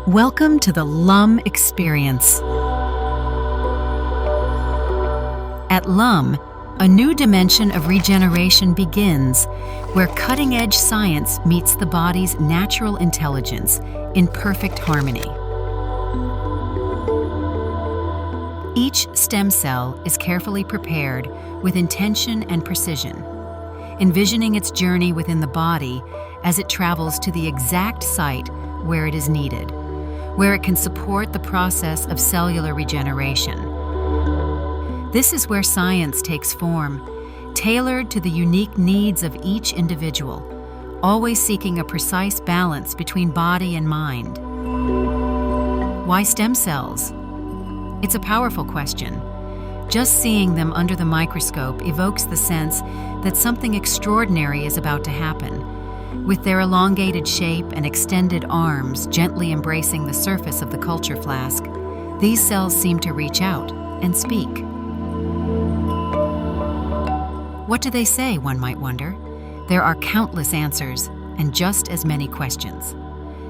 Welcome to the Lumm Experience. At Lumm, a new dimension of regeneration begins, where cutting-edge science meets the body's natural intelligence in perfect harmony. Each stem cell is carefully prepared with intention and precision, envisioning its journey within the body as it travels to the exact site where it is needed, where it can support the process of cellular regeneration. This is where science takes form, tailored to the unique needs of each individual, always seeking a precise balance between body and mind. Why stem cells? It's a powerful question. Just seeing them under the microscope evokes the sense that something extraordinary is about to happen. With their elongated shape and extended arms gently embracing the surface of the culture flask, these cells seem to reach out and speak. What do they say, one might wonder? There are countless answers and just as many questions.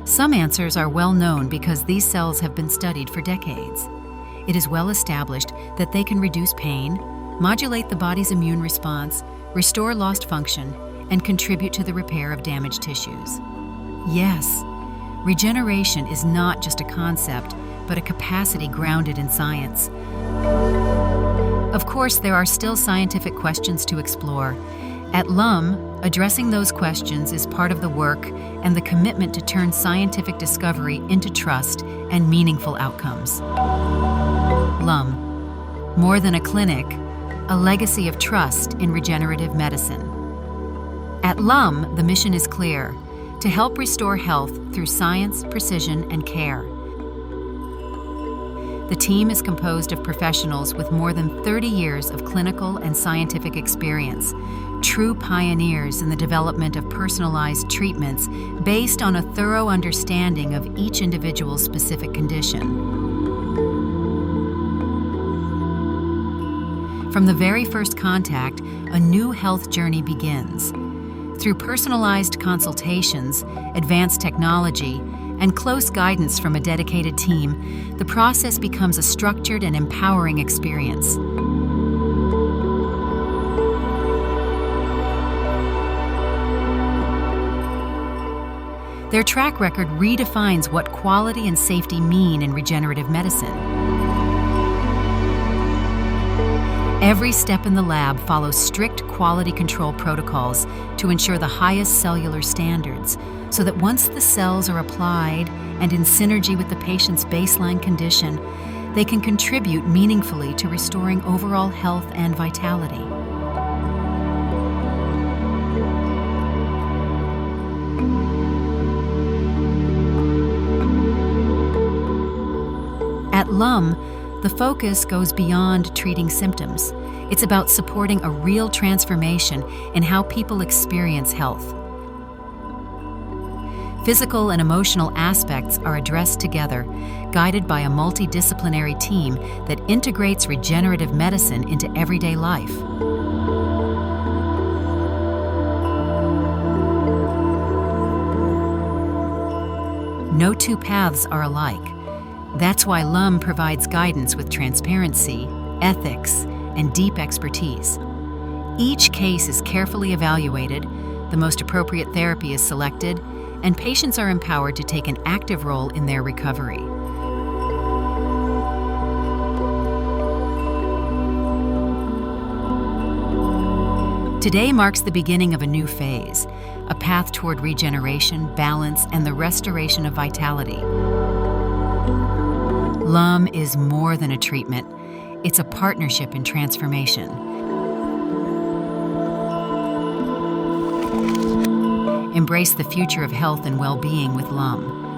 Some answers are well known because these cells have been studied for decades. It is well established that they can reduce pain, modulate the body's immune response, restore lost function, and contribute to the repair of damaged tissues. Yes, regeneration is not just a concept, but a capacity grounded in science. Of course, there are still scientific questions to explore. At Lumm, addressing those questions is part of the work and the commitment to turn scientific discovery into trust and meaningful outcomes. Lumm, more than a clinic, a legacy of trust in regenerative medicine. At Lumm, the mission is clear: to help restore health through science, precision, and care. The team is composed of professionals with more than 30 years of clinical and scientific experience, true pioneers in the development of personalized treatments based on a thorough understanding of each individual's specific condition. From the very first contact, a new health journey begins. Through personalized consultations, advanced technology, and close guidance from a dedicated team, the process becomes a structured and empowering experience. Their track record redefines what quality and safety mean in regenerative medicine. Every step in the lab follows strict quality control protocols to ensure the highest cellular standards, so that once the cells are applied and in synergy with the patient's baseline condition, they can contribute meaningfully to restoring overall health and vitality. At Lumm, the focus goes beyond treating symptoms. It's about supporting a real transformation in how people experience health. Physical and emotional aspects are addressed together, guided by a multidisciplinary team that integrates regenerative medicine into everyday life. No two paths are alike. That's why Lumm provides guidance with transparency, ethics, and deep expertise. Each case is carefully evaluated, the most appropriate therapy is selected, and patients are empowered to take an active role in their recovery. Today marks the beginning of a new phase, a path toward regeneration, balance, and the restoration of vitality. Lumm is more than a treatment. It's a partnership in transformation. Embrace the future of health and well-being with Lumm.